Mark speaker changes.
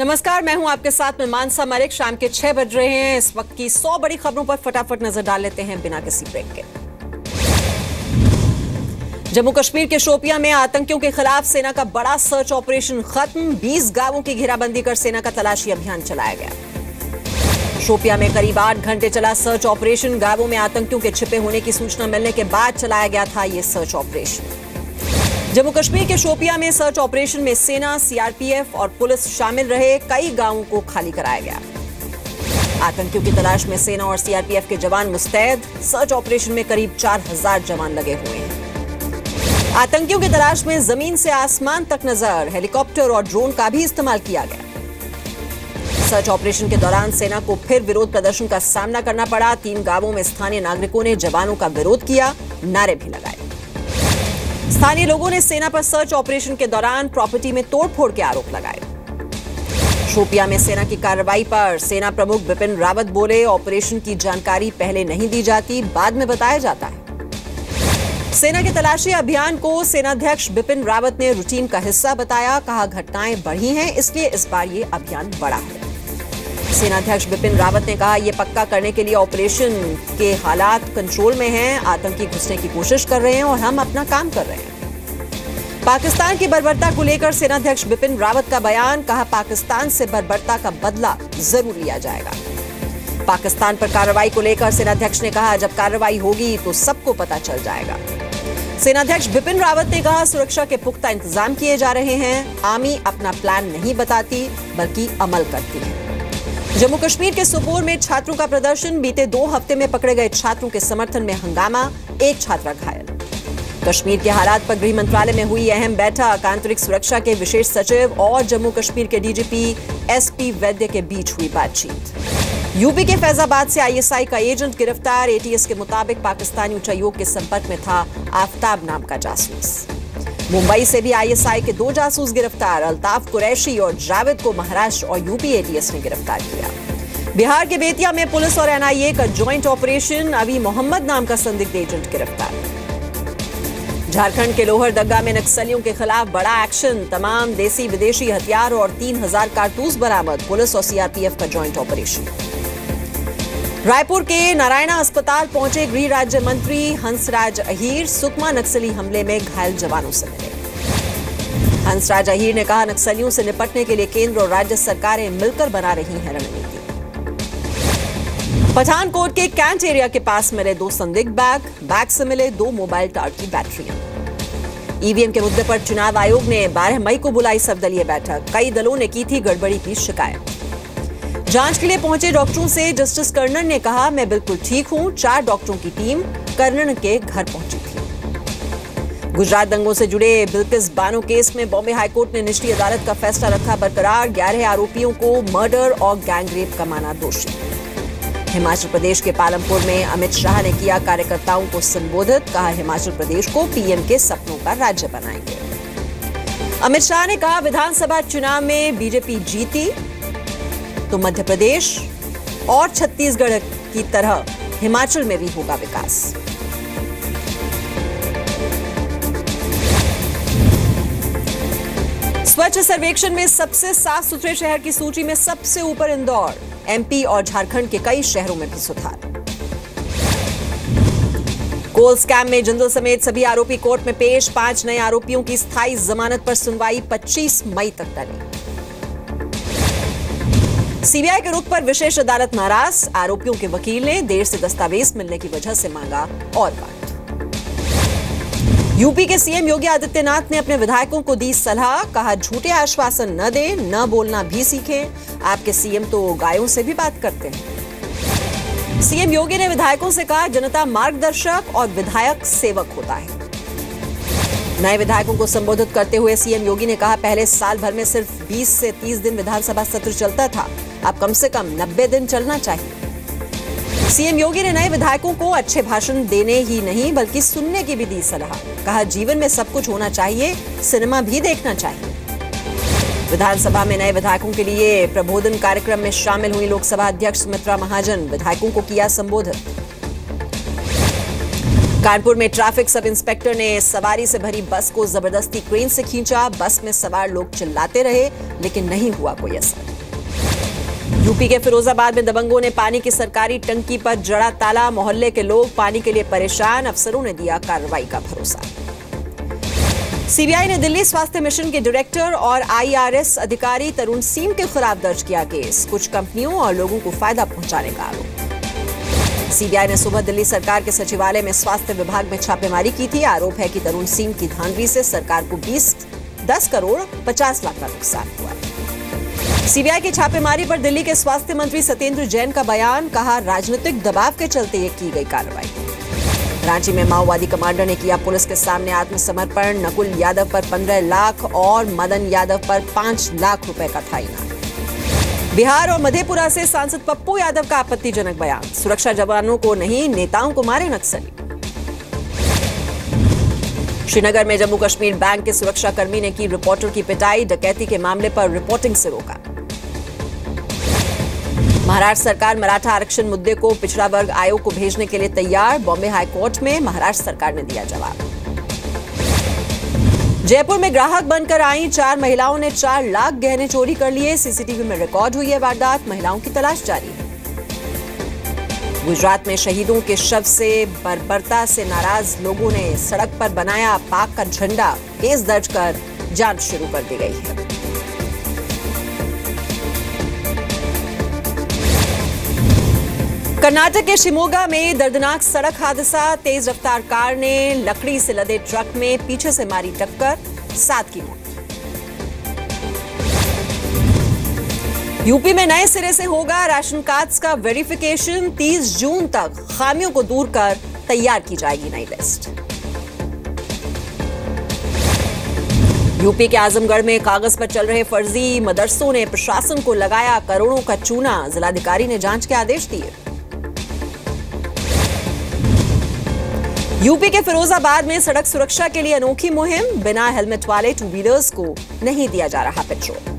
Speaker 1: नमस्कार, मैं हूं आपके साथ में मानसा मलिक। शाम के 6 बज रहे हैं। इस वक्त की 100 बड़ी खबरों पर फटाफट नजर डाल लेते हैं बिना किसी ब्रेक के। जम्मू कश्मीर के शोपियां में आतंकियों के खिलाफ सेना का बड़ा सर्च ऑपरेशन खत्म। 20 गांवों की घेराबंदी कर सेना का तलाशी अभियान चलाया गया। शोपियां में करीब 8 घंटे चला सर्च ऑपरेशन। गांवों में आतंकियों के छिपे होने की सूचना मिलने के बाद चलाया गया था यह सर्च ऑपरेशन। जम्मू कश्मीर के शोपियां में सर्च ऑपरेशन में सेना, सीआरपीएफ और पुलिस शामिल रहे। कई गांवों को खाली कराया गया। आतंकियों की तलाश में सेना और सीआरपीएफ के जवान मुस्तैद। सर्च ऑपरेशन में करीब 4000 जवान लगे हुए हैं। आतंकियों की तलाश में जमीन से आसमान तक नजर, हेलीकॉप्टर और ड्रोन का भी इस्तेमाल किया गया। सर्च ऑपरेशन के दौरान सेना को फिर विरोध प्रदर्शन का सामना करना पड़ा। 3 गांवों में स्थानीय नागरिकों ने जवानों का विरोध किया, नारे भी लगाए। स्थानीय लोगों ने सेना पर सर्च ऑपरेशन के दौरान प्रॉपर्टी में तोड़फोड़ के आरोप लगाए। शोपियां में सेना की कार्रवाई पर सेना प्रमुख बिपिन रावत बोले, ऑपरेशन की जानकारी पहले नहीं दी जाती, बाद में बताया जाता है। सेना के तलाशी अभियान को सेनाध्यक्ष बिपिन रावत ने रूटीन का हिस्सा बताया। कहा, घटनाएं बढ़ी हैं, इसलिए इस बार ये अभियान बढ़ा है। सेनाध्यक्ष बिपिन रावत ने कहा, यह पक्का करने के लिए ऑपरेशन के हालात कंट्रोल में हैं। आतंकी घुसने की कोशिश कर रहे हैं और हम अपना काम कर रहे हैं। पाकिस्तान की बर्बरता को लेकर सेनाध्यक्ष बिपिन रावत का बयान। कहा, पाकिस्तान से बर्बरता का बदला जरूर लिया जाएगा। पाकिस्तान पर कार्रवाई को लेकर सेनाध्यक्ष ने कहा, जब कार्रवाई होगी तो सबको पता चल जाएगा। सेनाध्यक्ष बिपिन रावत ने कहा, सुरक्षा के पुख्ता इंतजाम किए जा रहे हैं। आर्मी अपना प्लान नहीं बताती बल्कि अमल करती है। जम्मू कश्मीर के सोपोर में छात्रों का प्रदर्शन। बीते 2 हफ्ते में पकड़े गए छात्रों के समर्थन में हंगामा, एक छात्रा घायल। कश्मीर के हालात पर गृह मंत्रालय में हुई अहम बैठक। आंतरिक सुरक्षा के विशेष सचिव और जम्मू कश्मीर के डीजीपी एसपी वैद्य के बीच हुई बातचीत। यूपी के फैजाबाद से आईएसआई का एजेंट गिरफ्तार। एटीएस के मुताबिक पाकिस्तानी उच्चायोग के संपर्क में था आफ्ताब नाम का जासूस। मुंबई से भी आईएसआई के 2 जासूस गिरफ्तार। अल्ताफ कुरैशी और जावेद को महाराष्ट्र और यूपी एटीएस ने गिरफ्तार किया। बिहार के बेतिया में पुलिस और एनआईए का ज्वाइंट ऑपरेशन। अभी मोहम्मद नाम का संदिग्ध एजेंट गिरफ्तार। झारखंड के लोहरदग्गा में नक्सलियों के खिलाफ बड़ा एक्शन। तमाम देसी विदेशी हथियार और 3000 कारतूस बरामद। पुलिस और सीआरपीएफ का ज्वाइंट ऑपरेशन। रायपुर के नारायणा अस्पताल पहुंचे गृह राज्य मंत्री हंसराज अहीर। सुकमा नक्सली हमले में घायल जवानों से मिले। हंसराज अहीर ने कहा, नक्सलियों से निपटने के लिए केंद्र और राज्य सरकारें मिलकर बना रही हैं रणनीति। पठानकोट के कैंट एरिया के पास मिले 2 संदिग्ध बैग से मिले 2 मोबाइल टावर की बैटरियां। ईवीएम के मुद्दे पर चुनाव आयोग ने 12 मई को बुलाई सर्वदलीय बैठक। कई दलों ने की थी गड़बड़ी की शिकायत। जांच के लिए पहुंचे डॉक्टरों से जस्टिस कर्णन ने कहा, मैं बिल्कुल ठीक हूं। 4 डॉक्टरों की टीम कर्णन के घर पहुंची थी। गुजरात दंगों से जुड़े बिल्किस बानो केस में बॉम्बे हाईकोर्ट ने निचली अदालत का फैसला रखा बरकरार। 11 आरोपियों को मर्डर और गैंगरेप का माना दोषी। हिमाचल प्रदेश के पालमपुर में अमित शाह ने किया कार्यकर्ताओं को संबोधित। कहा, हिमाचल प्रदेश को पीएम के सपनों का राज्य बनाएंगे। अमित शाह ने कहा, विधानसभा चुनाव में बीजेपी जीती तो मध्य प्रदेश और छत्तीसगढ़ की तरह हिमाचल में भी होगा विकास। स्वच्छ सर्वेक्षण में सबसे साफ सुथरे शहर की सूची में सबसे ऊपर इंदौर। एमपी और झारखंड के कई शहरों में भी सुधार। कोल स्कैम में जिंदल समेत सभी आरोपी कोर्ट में पेश। 5 नए आरोपियों की स्थायी जमानत पर सुनवाई 25 मई तक टली। सीबीआई के रुख पर विशेष अदालत नाराज। आरोपियों के वकील ने देर से दस्तावेज मिलने की वजह से मांगा और बात। यूपी के सीएम योगी आदित्यनाथ ने अपने विधायकों को दी सलाह। कहा, झूठे आश्वासन न दें, न बोलना भी सीखें। आपके सीएम तो गायों से भी बात करते हैं। सीएम योगी ने विधायकों से कहा, जनता मार्गदर्शक और विधायक सेवक होता है। नए विधायकों को संबोधित करते हुए सीएम योगी ने कहा, पहले साल भर में सिर्फ 20 से 30 दिन विधानसभा सत्र चलता था, अब कम से कम 90 दिन चलना चाहिए। सीएम योगी ने नए विधायकों को अच्छे भाषण देने ही नहीं बल्कि सुनने की भी दी सलाह। कहा, जीवन में सब कुछ होना चाहिए, सिनेमा भी देखना चाहिए। विधानसभा में नए विधायकों के लिए प्रबोधन कार्यक्रम में शामिल हुई लोकसभा अध्यक्ष सुमित्रा महाजन। विधायकों को किया संबोधित। कानपुर में ट्रैफिक सब इंस्पेक्टर ने सवारी से भरी बस को जबरदस्ती क्रेन से खींचा। बस में सवार लोग चिल्लाते रहे लेकिन नहीं हुआ कोई असर। यूपी के फिरोजाबाद में दबंगों ने पानी की सरकारी टंकी पर जड़ा ताला। मोहल्ले के लोग पानी के लिए परेशान। अफसरों ने दिया कार्रवाई का भरोसा। सीबीआई ने दिल्ली स्वास्थ्य मिशन के डायरेक्टर और आईआरएस अधिकारी तरुण सीम के खिलाफ दर्ज किया केस। कुछ कंपनियों और लोगों को फायदा पहुंचाने का आरोप। सीबीआई ने सुबह दिल्ली सरकार के सचिवालय में स्वास्थ्य विभाग में छापेमारी की थी। आरोप है कि तरुण सिंह की धांधली से सरकार को 10 करोड़ 50 लाख का नुकसान हुआ। सीबीआई की छापेमारी पर दिल्ली के स्वास्थ्य मंत्री सत्येंद्र जैन का बयान। कहा, राजनीतिक दबाव के चलते ये की गई कार्रवाई। रांची में माओवादी कमांडर ने किया पुलिस के सामने आत्मसमर्पण। नकुल यादव पर 15 लाख और मदन यादव पर 5 लाख रुपए का था इनाम। बिहार और मधेपुरा से सांसद पप्पू यादव का आपत्तिजनक बयान। सुरक्षा जवानों को नहीं, नेताओं को मारे नक्सली। श्रीनगर में जम्मू कश्मीर बैंक के सुरक्षाकर्मी ने की रिपोर्टर की पिटाई। डकैती के मामले पर रिपोर्टिंग से रोका। महाराष्ट्र सरकार मराठा आरक्षण मुद्दे को पिछड़ा वर्ग आयोग को भेजने के लिए तैयार। बॉम्बे हाईकोर्ट में महाराष्ट्र सरकार ने दिया जवाब। जयपुर में ग्राहक बनकर आई 4 महिलाओं ने 4 लाख गहने चोरी कर लिए। सीसीटीवी में रिकॉर्ड हुई है वारदात। महिलाओं की तलाश जारी है। गुजरात में शहीदों के शव से बर्बरता से नाराज लोगों ने सड़क पर बनाया पाक का झंडा। केस दर्ज कर जांच शुरू कर दी गई है। कर्नाटक के शिमोगा में दर्दनाक सड़क हादसा। तेज रफ्तार कार ने लकड़ी से लदे ट्रक में पीछे से मारी टक्कर, 7 की मौत। यूपी में नए सिरे से होगा राशन कार्ड्स का वेरिफिकेशन। 30 जून तक खामियों को दूर कर तैयार की जाएगी नई लिस्ट। यूपी के आजमगढ़ में कागज पर चल रहे फर्जी मदरसों ने प्रशासन को लगाया करोड़ों का चूना। जिलाधिकारी ने जांच के आदेश दिए। यूपी के फिरोजाबाद में सड़क सुरक्षा के लिए अनोखी मुहिम। बिना हेलमेट वाले 2 व्हीलर्स को नहीं दिया जा रहा पेट्रोल।